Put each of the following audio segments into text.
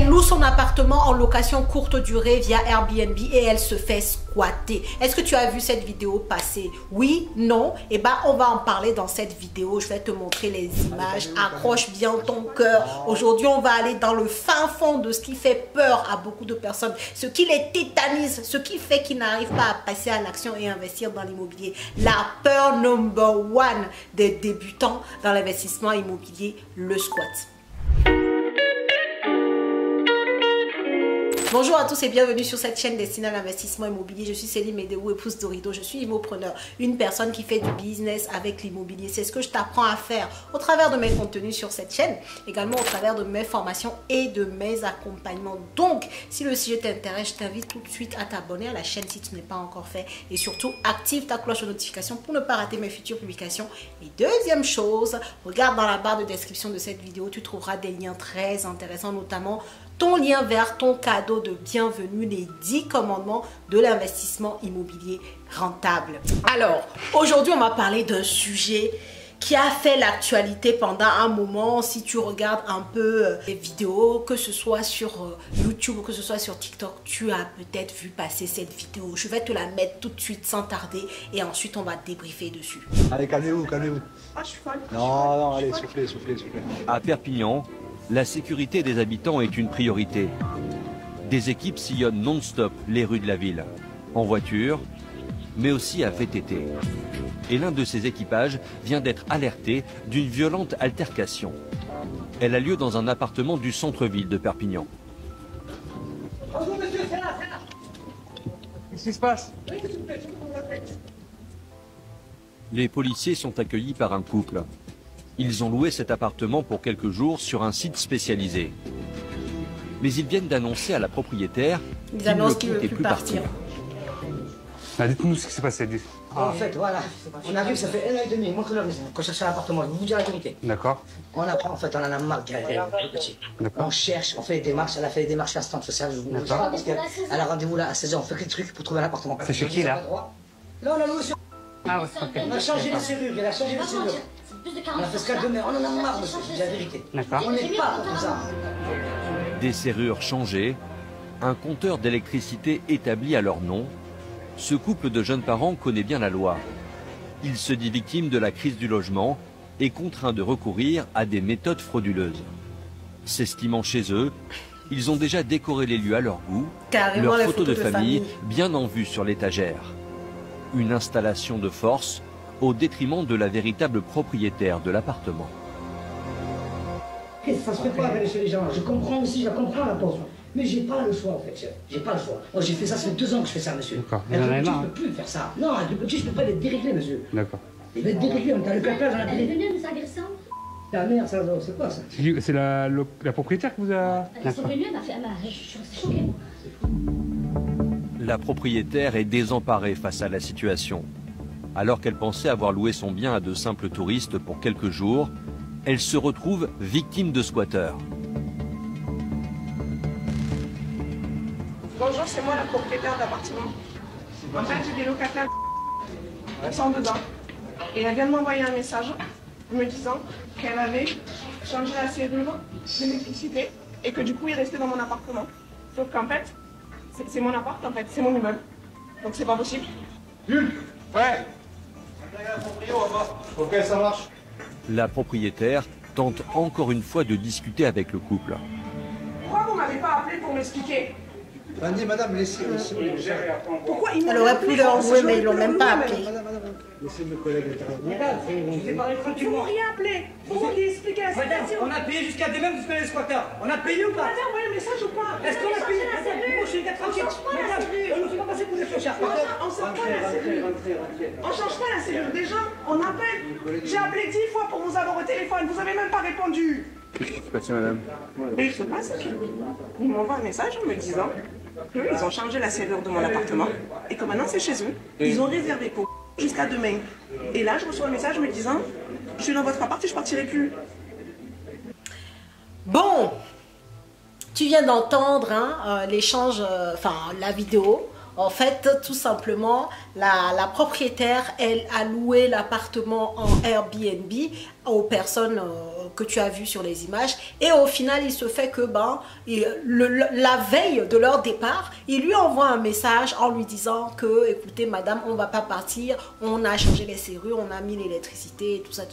loue son appartement en location courte durée via Airbnb et elle se fait squatter. Est-ce que tu as vu cette vidéo passer? Oui, non? Eh ben, on va en parler dans cette vidéo. Je vais te montrer les images. Accroche bien ton cœur. Aujourd'hui, on va aller dans le fin fond de ce qui fait peur à beaucoup de personnes, ce qui les tétanise, ce qui fait qu'ils n'arrivent pas à passer à l'action et investir dans l'immobilier. La peur number one des débutants dans l'investissement immobilier, le squat. Bonjour à tous et bienvenue sur cette chaîne destinée à l'investissement immobilier. Je suis Céline Medewou, épouse d'Orido. Je suis immopreneur, une personne qui fait du business avec l'immobilier. C'est ce que je t'apprends à faire au travers de mes contenus sur cette chaîne, également au travers de mes formations et de mes accompagnements. Donc, si le sujet t'intéresse, je t'invite tout de suite à t'abonner à la chaîne si tu n'es pas encore fait et surtout active ta cloche de notification pour ne pas rater mes futures publications. Et deuxième chose, regarde dans la barre de description de cette vidéo, tu trouveras des liens très intéressants, notamment ton lien vers ton cadeau de bienvenue, les 10 commandements de l'investissement immobilier rentable. Alors, aujourd'hui, on va parler d'un sujet qui a fait l'actualité pendant un moment. Si tu regardes un peu les vidéos, que ce soit sur YouTube ou que ce soit sur TikTok, tu as peut-être vu passer cette vidéo. Je vais te la mettre tout de suite sans tarder et ensuite on va débriefer dessus. Allez, calmez-vous, calmez-vous. Ah, je suis folle. Non, allez, soufflez, soufflez, soufflez. À Perpignan, la sécurité des habitants est une priorité. Des équipes sillonnent non-stop les rues de la ville, en voiture, mais aussi à VTT. Et l'un de ces équipages vient d'être alerté d'une violente altercation. Elle a lieu dans un appartement du centre-ville de Perpignan. Bonjour monsieur, c'est là, c'est là. Qu'est-ce qui se passe? Les policiers sont accueillis par un couple. Ils ont loué cet appartement pour quelques jours sur un site spécialisé. Mais ils viennent d'annoncer à la propriétaire qu'ils ne comptaient plus partir. Dites-nous ce qui s'est passé. En fait, voilà, on arrive, ça fait 1 an et demi, montre-leur qu'on cherche un appartement, je vais vous dire la vérité. D'accord. On apprend, en fait, on en a marre de galérer, le petit. On cherche, on fait des démarches, elle a fait des démarches à l'assistante sociale, je vous le dis, parce qu'elle a rendez-vous là à 16h, on fait que des trucs pour trouver un appartement. C'est chez qui, là? Là, on a loué sur... Ah ouais, ok. On a changé les serrures, elle a changé les serrures. On a fait ce qu'elle demande, on en a marre, monsieur, je dis la vérité. D'accord. On n'est pas comme ça. Des serrures changées, un compteur d'électricité établi à leur nom. Ce couple de jeunes parents connaît bien la loi. Il se dit victime de la crise du logement et contraint de recourir à des méthodes frauduleuses. S'estimant chez eux, ils ont déjà décoré les lieux à leur goût, Carrément, leurs les photos de famille bien en vue sur l'étagère. Une installation de force au détriment de la véritable propriétaire de l'appartement. Ça se fait pas avec les gens, je comprends aussi, je comprends la pause. Mais j'ai pas le choix en fait, chef. J'ai pas le choix. Moi j'ai fait ça, ça fait 2 ans que je fais ça, monsieur. D'accord. Avec le petit, je peux plus faire ça. Non, avec le petit, je peux pas les dérégler, monsieur. D'accord. Il va être déréglé, on a le clapage, on a Elle est déréglé. venue, nous agressant. La mère, ça, c'est quoi ça? C'est la propriétaire qui vous a... Ils sont venus, je suis choquée. La propriétaire est désemparée face à la situation. Alors qu'elle pensait avoir loué son bien à de simples touristes pour quelques jours, elle se retrouve victime de squatteurs. Bonjour, c'est moi la propriétaire d'appartement. En fait, j'ai des locataires qui sont dedans. Et elle vient de m'envoyer un message me disant qu'elle avait changé la serrure d'électricité et que du coup, il restait dans mon appartement. Sauf qu'en fait, c'est mon appart, en fait, c'est mon immeuble. Donc c'est pas possible. Ouais. Ok, ça marche. La propriétaire tente encore une fois de discuter avec le couple. Pourquoi vous m'avez pas appelé pour m'expliquer? Madame, laissez. Pourquoi ils m'ont Elle aurait pu leur louer, mais ils l'ont même pas appelé. appelé. Laissez mes collègues intervenir. Ils m'ont rien appelé. Vous m'avez expliqué la situation. On a payé jusqu'à des mêmes jusqu'à les squatteurs. On a payé ou pas? Vous avez envoyé un message ou pas? Est-ce qu'on a payé? Moi je suis 48. On ne fait pas passer pour des clochards. On sort pas la serrure. On change pas la serrure. Déjà, on appelle. J'ai appelé 10 fois pour vous avoir au téléphone. Vous avez même pas répondu. Qu'est-ce qui s'est passé, madame? Mais je sais pas ce qu'ils m'envoient un message en me disant qu'ils ont changé la serrure de mon appartement et que maintenant c'est chez eux. Ils ont réservé pour jusqu'à demain. Et là, je reçois un message me disant je suis dans votre appart et je partirai plus. Bon, tu viens d'entendre l'échange, enfin la vidéo En fait, tout simplement, la propriétaire, elle a loué l'appartement en Airbnb aux personnes que tu as vues sur les images. Et au final, il se fait que la veille de leur départ, il lui envoie un message en lui disant que, écoutez, madame, on ne va pas partir, on a changé les serrures, on a mis l'électricité et tout ça.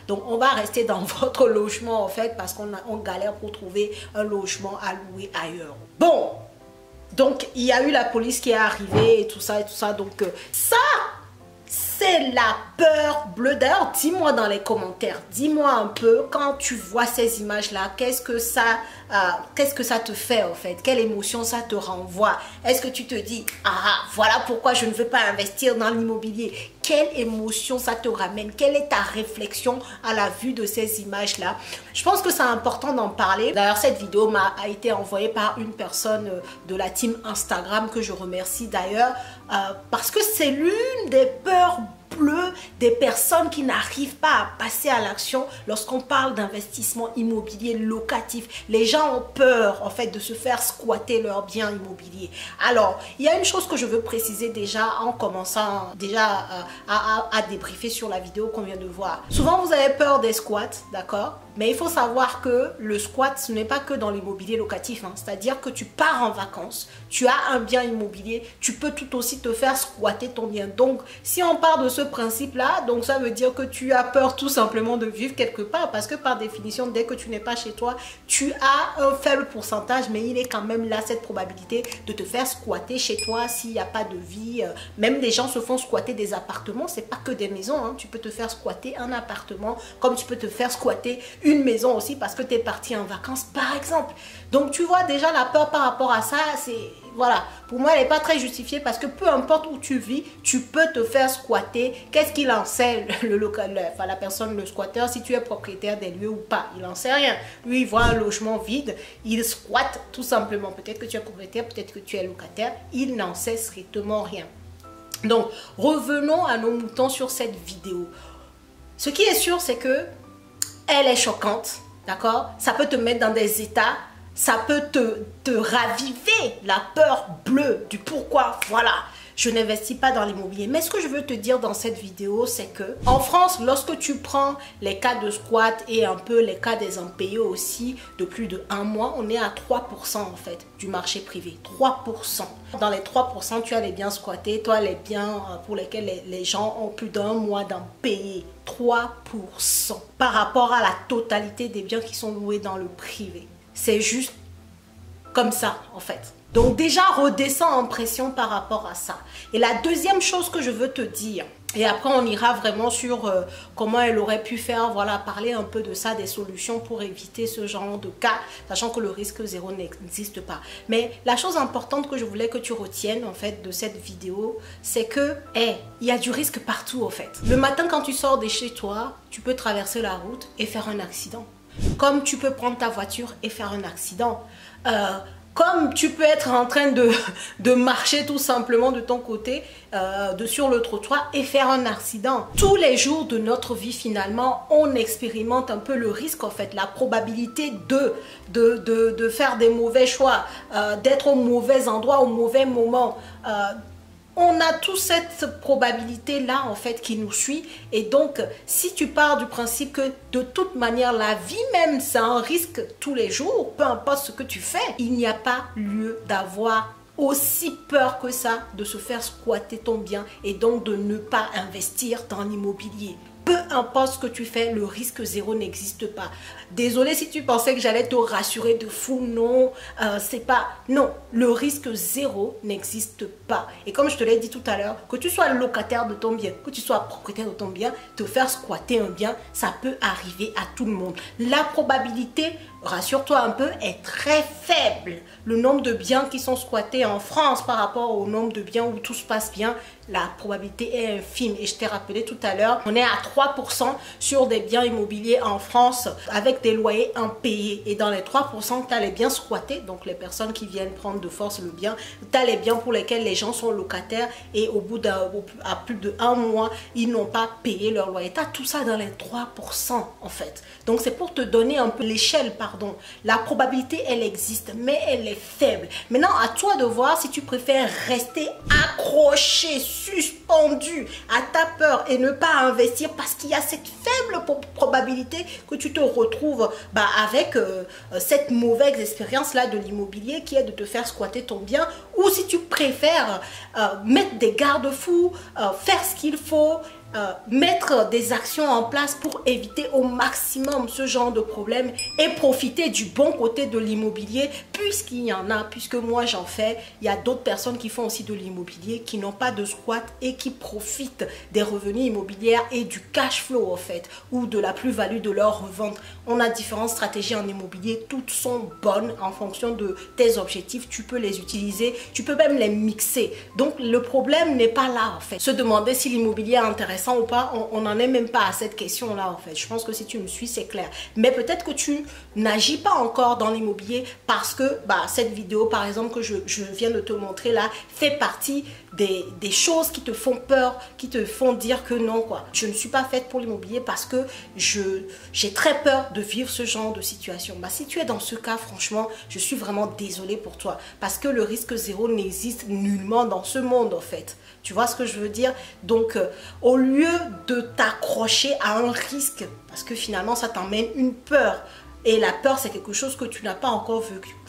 Donc, on va rester dans votre logement, en fait, parce qu'on galère pour trouver un logement à louer ailleurs. Bon, donc il y a eu la police qui est arrivée et tout ça. Donc, ça, c'est la peur bleue. D'ailleurs, dis-moi dans les commentaires, dis-moi un peu, quand tu vois ces images-là, qu'est-ce que ça te fait en fait? Quelle émotion ça te renvoie? Est-ce que tu te dis, voilà pourquoi je ne veux pas investir dans l'immobilier? Quelle émotion ça te ramène? Quelle est ta réflexion à la vue de ces images-là? Je pense que c'est important d'en parler. D'ailleurs, cette vidéo a été envoyée par une personne de la team Instagram que je remercie d'ailleurs parce que c'est l'une des peurs bleues des personnes qui n'arrivent pas à passer à l'action lorsqu'on parle d'investissement immobilier locatif. Les gens ont peur en fait de se faire squatter leurs biens immobiliers. Alors, il y a une chose que je veux préciser déjà en commençant déjà à débriefer sur la vidéo qu'on vient de voir. Souvent, vous avez peur des squats, d'accord? Mais il faut savoir que le squat, ce n'est pas que dans l'immobilier locatif. C'est-à-dire que tu pars en vacances, tu as un bien immobilier, tu peux tout aussi te faire squatter ton bien. Donc, si on part de ce principe-là, donc ça veut dire que tu as peur tout simplement de vivre quelque part. Parce que par définition, dès que tu n'es pas chez toi, tu as un faible pourcentage, mais il est quand même là cette probabilité de te faire squatter chez toi s'il n'y a pas de vie. Même des gens se font squatter des appartements, c'est pas que des maisons. Tu peux te faire squatter un appartement, comme tu peux te faire squatter une maison aussi parce que tu es parti en vacances par exemple. Donc tu vois déjà la peur par rapport à ça, c'est voilà, pour moi elle n'est pas très justifiée parce que peu importe où tu vis, tu peux te faire squatter. Qu'est-ce qu'il en sait la personne, le squatteur, si tu es propriétaire des lieux ou pas? Il n'en sait rien. Lui il voit un logement vide, il squatte tout simplement. Peut-être que tu es propriétaire, peut-être que tu es locataire, il n'en sait strictement rien. Donc revenons à nos moutons sur cette vidéo. Ce qui est sûr, c'est que elle est choquante, d'accord? Ça peut te mettre dans des états, ça peut te raviver la peur bleue du pourquoi, voilà, je n'investis pas dans l'immobilier. Mais ce que je veux te dire dans cette vidéo, c'est que en France, lorsque tu prends les cas de squat et un peu les cas des impayés aussi de plus de 1 mois, on est à 3% en fait du marché privé. 3%. Dans les 3%, tu as les biens squattés, toi les biens pour lesquels les gens ont plus d'1 mois d'impayés. 3% par rapport à la totalité des biens qui sont loués dans le privé. C'est juste comme ça en fait. Donc déjà redescends en pression par rapport à ça. Et la deuxième chose que je veux te dire, et après on ira vraiment sur comment elle aurait pu faire, voilà, parler un peu de ça, des solutions pour éviter ce genre de cas, sachant que le risque zéro n'existe pas. Mais la chose importante que je voulais que tu retiennes en fait de cette vidéo, c'est que il y a du risque partout en fait. Le matin quand tu sors de chez toi, tu peux traverser la route et faire un accident. Comme tu peux prendre ta voiture et faire un accident. Comme tu peux être en train de marcher tout simplement de ton côté sur le trottoir et faire un accident. Tous les jours de notre vie finalement, on expérimente un peu le risque en fait, la probabilité de faire des mauvais choix, d'être au mauvais endroit, au mauvais moment. On a toute cette probabilité-là, en fait, qui nous suit. Et donc, si tu pars du principe que, de toute manière, la vie même, c'est un risque tous les jours, peu importe ce que tu fais, il n'y a pas lieu d'avoir aussi peur que ça de se faire squatter ton bien et donc de ne pas investir dans l'immobilier. Peu importe ce que tu fais, le risque zéro n'existe pas. Désolé si tu pensais que j'allais te rassurer de fou, non, c'est pas... Non, le risque zéro n'existe pas. Et comme je te l'ai dit tout à l'heure, que tu sois locataire de ton bien, que tu sois propriétaire de ton bien, te faire squatter un bien, ça peut arriver à tout le monde. La probabilité, rassure-toi un peu, est très faible. Le nombre de biens qui sont squattés en France par rapport au nombre de biens où tout se passe bien, la probabilité est infime. Et je t'ai rappelé tout à l'heure, on est à 3% sur des biens immobiliers en France avec des loyers impayés. Et dans les 3%, tu as les biens squattés, donc les personnes qui viennent prendre de force le bien. Tu as les biens pour lesquels les gens sont locataires et au bout à plus de 1 mois, ils n'ont pas payé leur loyer. Tu as tout ça dans les 3% en fait. Donc c'est pour te donner un peu l'échelle par pardon. La probabilité, elle existe, mais elle est faible. Maintenant, à toi de voir si tu préfères rester accroché, suspendu à ta peur et ne pas investir parce qu'il y a cette faible probabilité que tu te retrouves avec cette mauvaise expérience-là de l'immobilier qui est de te faire squatter ton bien, ou si tu préfères mettre des garde-fous, faire ce qu'il faut, mettre des actions en place pour éviter au maximum ce genre de problème et profiter du bon côté de l'immobilier, puisqu'il y en a, puisque moi j'en fais, il y a d'autres personnes qui font aussi de l'immobilier, qui n'ont pas de squat et qui profitent des revenus immobiliers et du cash flow en fait, ou de la plus-value de leur revente. On a différentes stratégies en immobilier, toutes sont bonnes en fonction de tes objectifs, tu peux les utiliser, tu peux même les mixer. Donc le problème n'est pas là en fait. Se demander si l'immobilier est intéressant ou pas, on n'en est même pas à cette question là en fait. Je pense que si tu me suis, c'est clair. Mais peut-être que tu n'agis pas encore dans l'immobilier parce que cette vidéo par exemple que je viens de te montrer là fait partie des choses qui te font peur, qui te font dire que non quoi. Je ne suis pas faite pour l'immobilier parce que j'ai très peur de vivre ce genre de situation. Si tu es dans ce cas, franchement, je suis vraiment désolée pour toi parce que le risque zéro n'existe nullement dans ce monde en fait. Tu vois ce que je veux dire? Donc, au lieu de t'accrocher à un risque, parce que finalement, ça t'emmène une peur. Et la peur, c'est quelque chose que tu n'as pas encore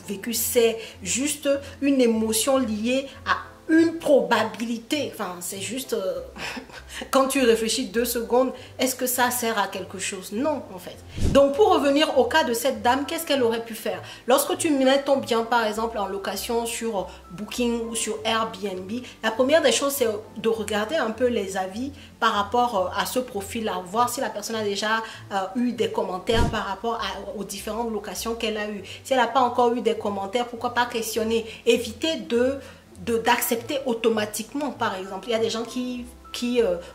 vécu. C'est juste une émotion liée à une probabilité. Enfin, c'est juste... quand tu réfléchis 2 secondes, est-ce que ça sert à quelque chose? Non, en fait. Donc, pour revenir au cas de cette dame, qu'est-ce qu'elle aurait pu faire? Lorsque tu mets ton bien, par exemple, en location sur Booking ou sur Airbnb, la première des choses, c'est de regarder un peu les avis par rapport à ce profil-là, voir si la personne a déjà eu des commentaires par rapport aux différentes locations qu'elle a eues. Si elle n'a pas encore eu des commentaires, pourquoi pas questionner? Éviter d'accepter automatiquement, par exemple. Il y a des gens qui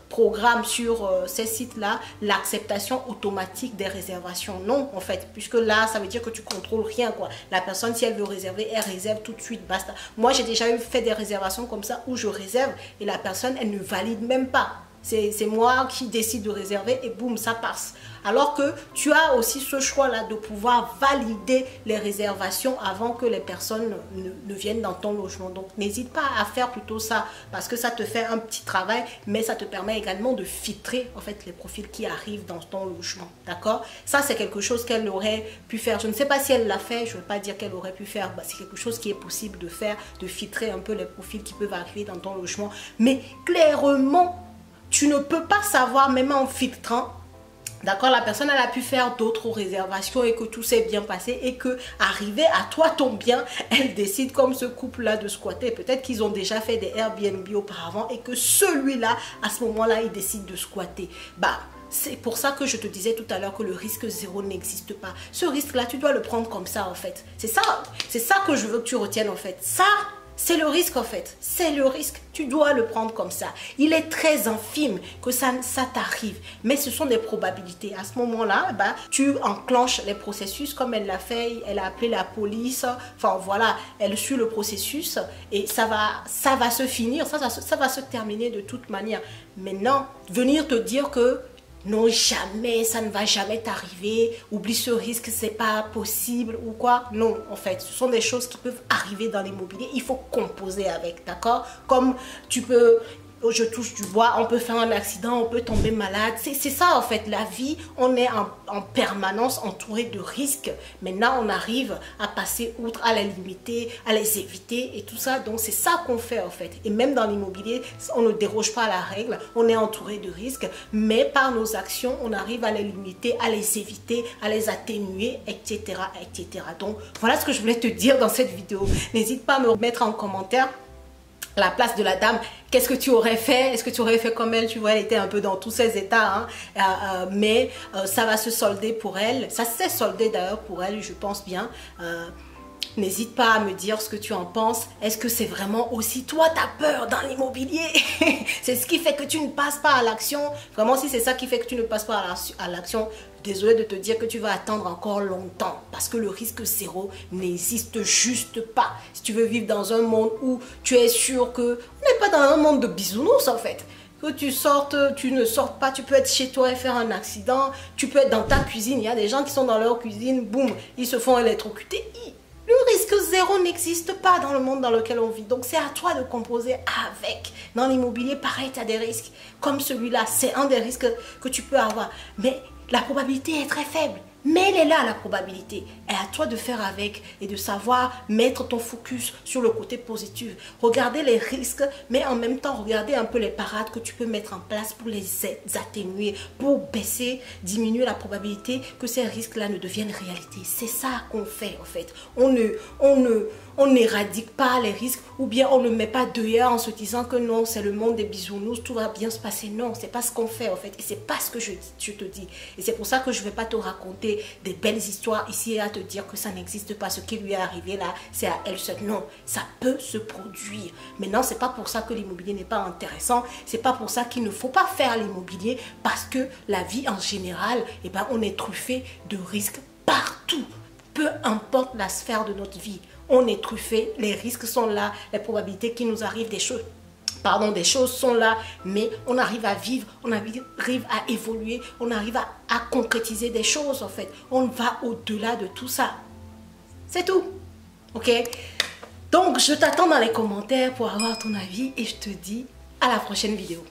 programment sur ces sites-là l'acceptation automatique des réservations. Non, en fait, puisque là, ça veut dire que tu contrôles rien, quoi. La personne, si elle veut réserver, elle réserve tout de suite, basta. Moi, j'ai déjà fait des réservations comme ça où je réserve et la personne, elle ne valide même pas. C'est moi qui décide de réserver et boum, ça passe. Alors que tu as aussi ce choix-là de pouvoir valider les réservations avant que les personnes ne viennent dans ton logement. Donc, n'hésite pas à faire plutôt ça parce que ça te fait un petit travail, mais ça te permet également de filtrer en fait les profils qui arrivent dans ton logement. D'accord? Ça, c'est quelque chose qu'elle aurait pu faire. Je ne sais pas si elle l'a fait, je ne veux pas dire qu'elle aurait pu faire. C'est quelque chose qui est possible de faire, de filtrer un peu les profils qui peuvent arriver dans ton logement. Mais clairement, tu ne peux pas savoir, même en filtrant, d'accord, la personne elle a pu faire d'autres réservations et que tout s'est bien passé et que arrivé à toi ton bien, elle décide comme ce couple-là de squatter. Peut-être qu'ils ont déjà fait des Airbnb auparavant et que celui-là, à ce moment-là, il décide de squatter. C'est pour ça que je te disais tout à l'heure que le risque zéro n'existe pas. Ce risque-là, tu dois le prendre comme ça en fait. C'est ça que je veux que tu retiennes en fait. Ça, c'est le risque en fait, c'est le risque, tu dois le prendre comme ça. Il est très infime que ça t'arrive, mais ce sont des probabilités. À ce moment-là, tu enclenches les processus comme elle l'a fait, elle a appelé la police, enfin voilà, elle suit le processus et ça va se finir, ça va se terminer de toute manière. Maintenant, venir te dire que non, jamais, ça ne va jamais t'arriver, oublie ce risque, c'est pas possible ou quoi. Non, en fait, ce sont des choses qui peuvent arriver dans l'immobilier, il faut composer avec, d'accord? Comme tu peux, je touche du bois, on peut faire un accident, on peut tomber malade, c'est ça en fait, la vie, on est en permanence entouré de risques. Maintenant, on arrive à passer outre, à les limiter, à les éviter et tout ça, donc c'est ça qu'on fait en fait. Et même dans l'immobilier, on ne déroge pas à la règle, on est entouré de risques, mais par nos actions, on arrive à les limiter, à les éviter, à les atténuer, etc., etc. Donc, voilà ce que je voulais te dire dans cette vidéo. N'hésite pas à me mettre en commentaire la place de la dame, qu'est-ce que tu aurais fait? Est-ce que tu aurais fait comme elle? Tu vois, elle était un peu dans tous ses états, hein? Mais ça va se solder pour elle. Ça s'est soldé d'ailleurs pour elle, je pense bien. N'hésite pas à me dire ce que tu en penses. Est-ce que c'est vraiment aussi toi ta peur dans l'immobilier? C'est ce qui fait que tu ne passes pas à l'action. Vraiment, si c'est ça qui fait que tu ne passes pas à l'action, désolé de te dire que tu vas attendre encore longtemps parce que le risque zéro n'existe juste pas. Si tu veux vivre dans un monde où tu es sûr que... On n'est pas dans un monde de bisounours en fait. Que tu sortes, tu ne sortes pas, tu peux être chez toi et faire un accident, tu peux être dans ta cuisine, il y a des gens qui sont dans leur cuisine, boum, ils se font électrocuter. Le risque zéro n'existe pas dans le monde dans lequel on vit. Donc c'est à toi de composer avec. Dans l'immobilier, pareil, tu as des risques comme celui-là. C'est un des risques que tu peux avoir. Mais la probabilité est très faible. Mais elle est là, la probabilité. Et à toi de faire avec et de savoir mettre ton focus sur le côté positif. Regarder les risques, mais en même temps, regarder un peu les parades que tu peux mettre en place pour les atténuer, pour baisser, diminuer la probabilité que ces risques-là ne deviennent réalité. C'est ça qu'on fait, en fait. On n'éradique pas les risques ou bien on ne met pas dehors en se disant que non, c'est le monde des bisounours, tout va bien se passer. Non, c'est pas ce qu'on fait, en fait. Et c'est pas ce que je te dis. Et c'est pour ça que je ne vais pas te raconter des belles histoires ici et à te dire que ça n'existe pas. Ce qui lui est arrivé là, c'est à elle seule. Non, ça peut se produire. Maintenant, c'est pas pour ça que l'immobilier n'est pas intéressant. C'est pas pour ça qu'il ne faut pas faire l'immobilier, parce que la vie en général, eh ben, on est truffé de risques partout. Peu importe la sphère de notre vie, on est truffé. Les risques sont là, les probabilités qu'il nous arrive des choses. Des choses sont là, mais on arrive à vivre, on arrive à évoluer, on arrive à concrétiser des choses en fait. On va au-delà de tout ça. C'est tout. Ok? Donc, je t'attends dans les commentaires pour avoir ton avis et je te dis à la prochaine vidéo.